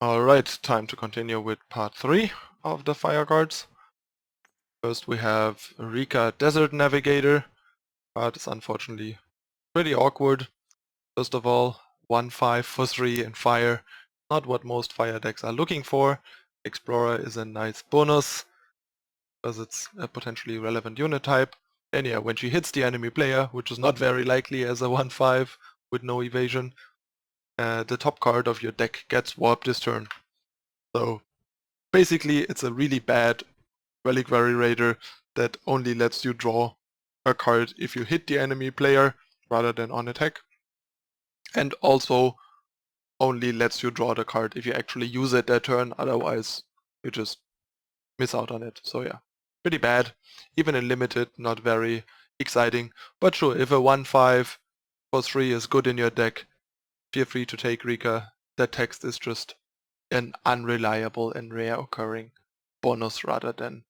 Alright, time to continue with part 3 of the fire cards. First we have Rica Desert Navigator. Card is unfortunately pretty awkward. First of all, 1/5 for 3 in fire. Not what most fire decks are looking for. Explorer is a nice bonus, because it's a potentially relevant unit type. And yeah, when she hits the enemy player, which is not very likely as a 1/5 with no evasion, the top card of your deck gets warped this turn. So basically it's a really bad Reliquary Raider that only lets you draw a card if you hit the enemy player rather than on attack, and also only lets you draw the card if you actually use it that turn, otherwise you just miss out on it. So yeah, pretty bad. Even in limited, not very exciting, but sure, if a 1/5 for 3 is good in your deck, feel free to take Rica. That text is just an unreliable and rare occurring bonus rather than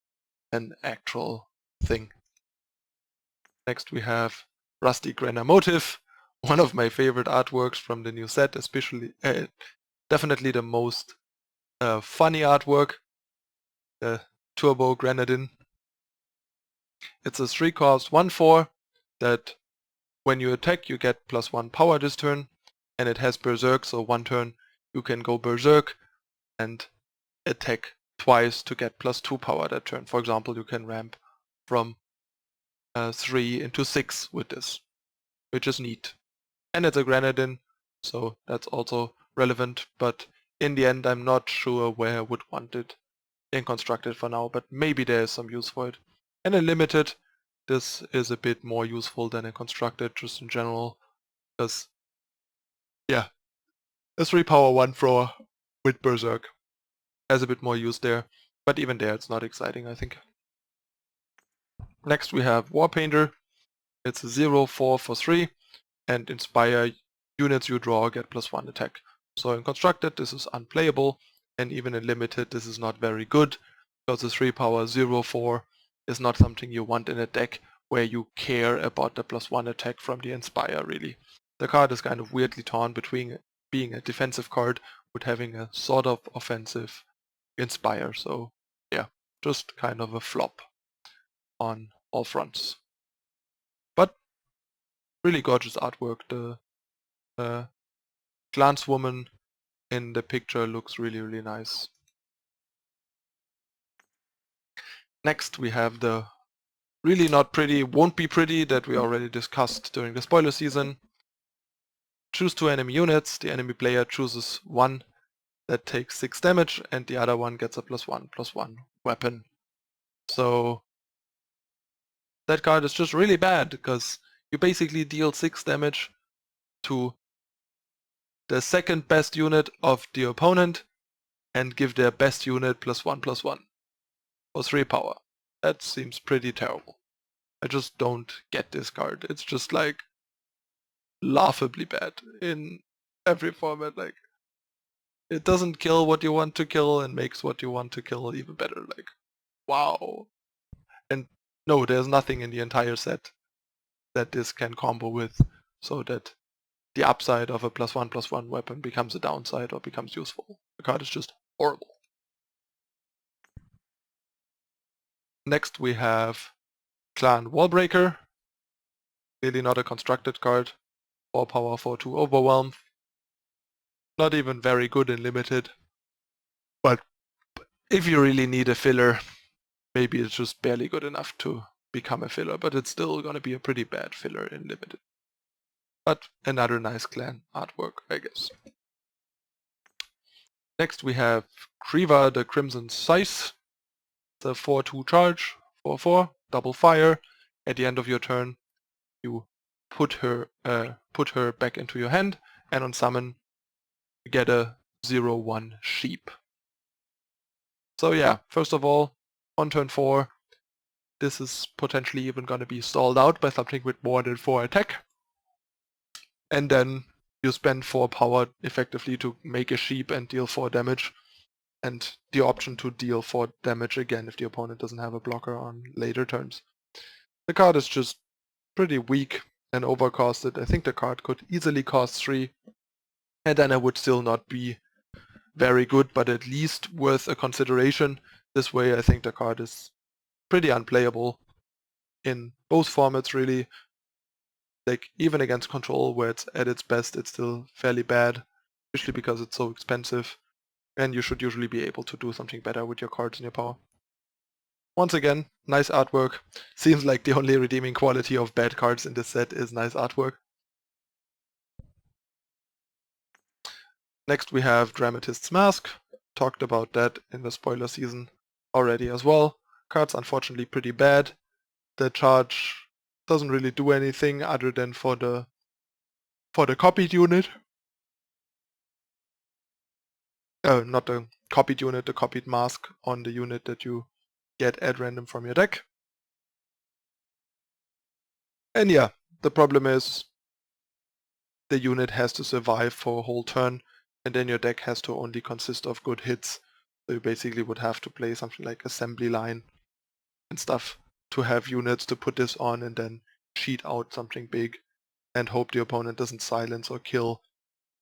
an actual thing. Next we have Rusty Granite Emotive, one of my favorite artworks from the new set, especially definitely the most funny artwork, the Turbo Grenadin. It's a 3-cost 1/4 that when you attack you get +1 power this turn, and it has Berserk, so one turn you can go Berserk and attack twice to get +2 power that turn. For example, you can ramp from 3 into 6 with this, which is neat. And it's a Grenadin, so that's also relevant, but in the end I'm not sure where I would want it in Constructed for now, but maybe there is some use for it. And in Limited, this is a bit more useful than in Constructed, just in general, because, yeah, a 3-power 1/4 with Berserk has a bit more use there, but even there it's not exciting, I think. Next we have Warpainter. It's a 0/4 for 3, and inspire units you draw get +1 attack. So in Constructed this is unplayable, and even in Limited this is not very good, because the 3-power 0/4 is not something you want in a deck where you care about the +1 attack from the inspire, really. The card is kind of weirdly torn between being a defensive card with having a sort of offensive inspire, so yeah, just kind of a flop on all fronts. But really gorgeous artwork. The glance woman in the picture looks really nice. Next we have the really not pretty, won't be pretty that we already discussed during the spoiler season. Choose 2 enemy units, the enemy player chooses one that takes 6 damage and the other one gets a +1/+1 weapon. So that card is just really bad, because you basically deal 6 damage to the second best unit of the opponent and give their best unit +1/+1 for 3 power. That seems pretty terrible. I just don't get this card. It's just like laughably bad in every format. Like, it doesn't kill what you want to kill and makes what you want to kill even better. Like, wow. And no, there's nothing in the entire set that this can combo with, so that the upside of a +1/+1 weapon becomes a downside or becomes useful. The card is just horrible. Next we have Clan Wallbreaker. Really not a constructed card. 4 power, 4/2 overwhelm. Not even very good in limited. But if you really need a filler, maybe it's just barely good enough to become a filler, but it's still gonna be a pretty bad filler in limited. But another nice clan artwork, I guess. Next we have Trevor the Crimson Scythe. It's a 4/2 charge, 4/4, double fire. At the end of your turn, you put her back into your hand, and on summon you get a 0/1 sheep. So yeah, first of all, on turn 4, this is potentially even going to be stalled out by something with more than 4 attack. And then you spend 4 power effectively to make a sheep and deal 4 damage. And the option to deal 4 damage again if the opponent doesn't have a blocker on later turns. The card is just pretty weak and overcosted. I think the card could easily cost 3, and then I would still not be very good, but at least worth a consideration. This way I think the card is pretty unplayable in both formats really. Like even against control where it's at its best, it's still fairly bad, especially because it's so expensive, and you should usually be able to do something better with your cards in your power. Once again, nice artwork. Seems like the only redeeming quality of bad cards in this set is nice artwork. Next we have Dramatist's Mask. Talked about that in the spoiler season already as well. Card's unfortunately pretty bad. The charge doesn't really do anything other than for the copied unit. Not the copied unit, the copied mask on the unit that you get at random from your deck. And yeah, the problem is the unit has to survive for a whole turn, and then your deck has to only consist of good hits. So you basically would have to play something like assembly line and stuff to have units to put this on and then cheat out something big and hope the opponent doesn't silence or kill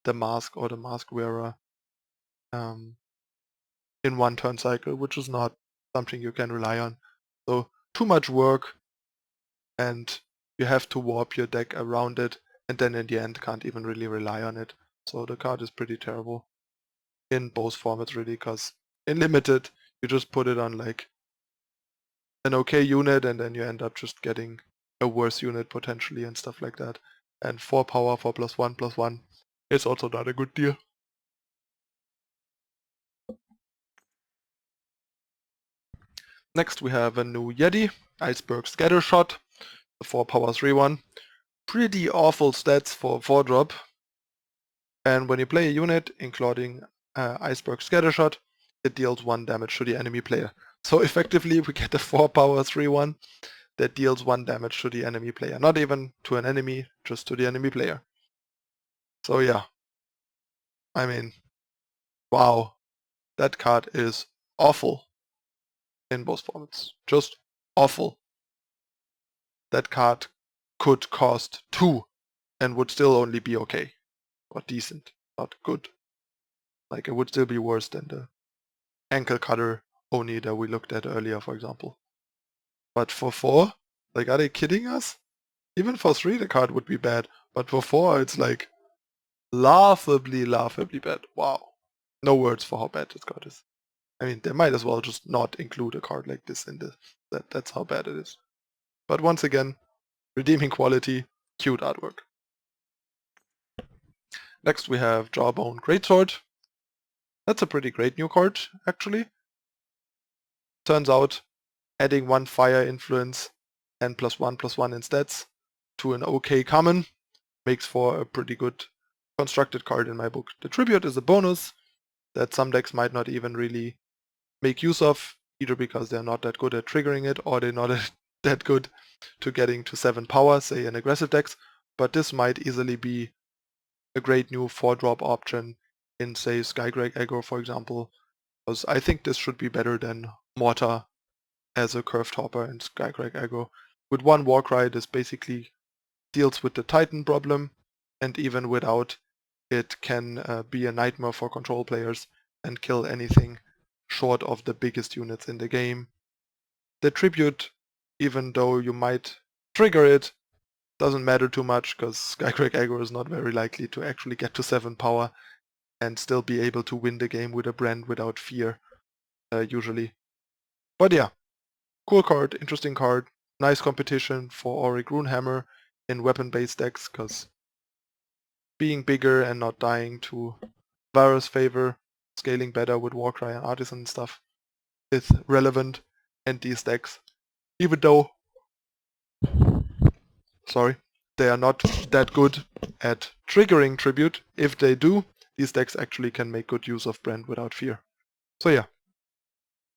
the mask or the mask wearer in one turn cycle, which is not something you can rely on. So too much work, and you have to warp your deck around it, and then in the end can't even really rely on it. So the card is pretty terrible in both formats really, because in limited you just put it on like an okay unit and then you end up just getting a worse unit potentially and stuff like that. And 4 power, 4+1/+1 is also not a good deal. Next we have a new Yeti, Iceberg Scattershot, the 4 power 3/1. Pretty awful stats for 4-drop. And when you play a unit, including Iceberg Scattershot, it deals 1 damage to the enemy player. So effectively we get a 4 power 3/1 that deals 1 damage to the enemy player. Not even to an enemy, just to the enemy player. So yeah, I mean, wow, that card is awful in both formats. Just awful. That card could cost 2 and would still only be okay. Or decent, not good. Like it would still be worse than the ankle cutter Oni that we looked at earlier, for example. But for 4, like are they kidding us? Even for 3 the card would be bad, but for 4 it's like laughably bad. Wow. No words for how bad this card is. I mean, they might as well just not include a card like this in this. That's how bad it is. But once again, redeeming quality, cute artwork. Next we have Jawbone Greatsword. That's a pretty great new card, actually. Turns out, adding 1 fire influence and +1/+1 in stats to an okay common makes for a pretty good constructed card in my book. The tribute is a bonus that some decks might not even really make use of, either because they're not that good at triggering it or they're not that good to getting to 7 power, say in aggressive decks, but this might easily be a great new 4-drop option in, say, Skycrag aggro, for example, because I think this should be better than Mortar as a curved hopper in Skycrag aggro. With 1 Warcry, this basically deals with the Titan problem, and even without, it can be a nightmare for control players and kill anything short of the biggest units in the game. The tribute, even though you might trigger it, doesn't matter too much because Skycrag aggro is not very likely to actually get to 7 power and still be able to win the game with a brand without fear, usually. But yeah, cool card, interesting card, nice competition for Auric Runehammer in weapon-based decks, because being bigger and not dying to Varus favor, scaling better with Warcry and Artisan and stuff is relevant in these decks, even though they are not that good at triggering tribute. If they do, these decks actually can make good use of Brand without fear. So yeah,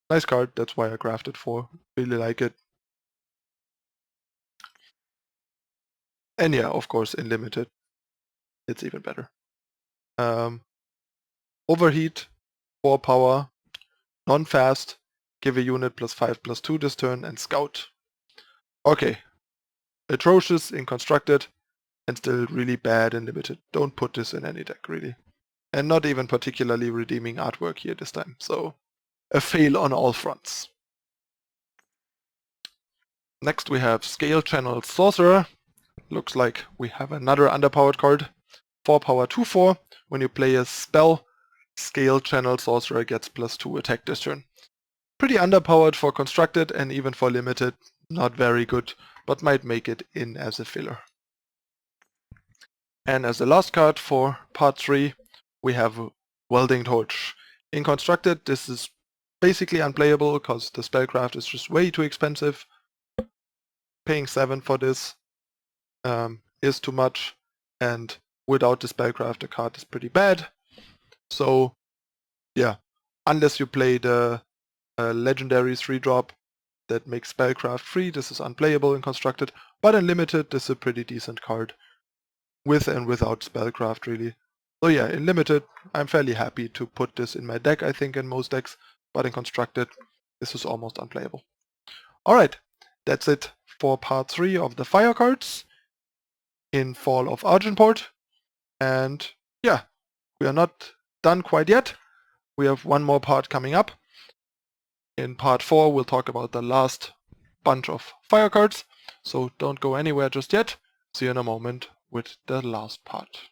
nice card, that's why I crafted 4, really like it. And yeah, of course, in limited, it's even better. Overheat, 4 power, non-fast, give a unit +5/+2 this turn, and scout. Okay, atrocious in constructed, and still really bad in limited. Don't put this in any deck, really. and not even particularly redeeming artwork here this time. So a fail on all fronts. Next we have Scale Channel Sorcerer. Looks like we have another underpowered card. 4 power 2/4. When you play a spell, Scale Channel Sorcerer gets +2 attack this turn. Pretty underpowered for constructed and even for limited. Not very good, but might make it in as a filler. And as the last card for part 3, we have Welding Torch. In constructed, this is basically unplayable because the spellcraft is just way too expensive. Paying 7 for this is too much, and without the spellcraft the card is pretty bad. So yeah, unless you play the legendary 3-drop that makes spellcraft free, this is unplayable in constructed, but in limited this is a pretty decent card. With and without spellcraft really. So yeah, in limited I'm fairly happy to put this in my deck, I think in most decks, but in constructed this is almost unplayable. Alright, that's it for part 3 of the fire cards in Fall of Argenport. And yeah, we are not done quite yet. We have one more part coming up. In part 4 we'll talk about the last bunch of fire cards, so don't go anywhere just yet. See you in a moment with the last part.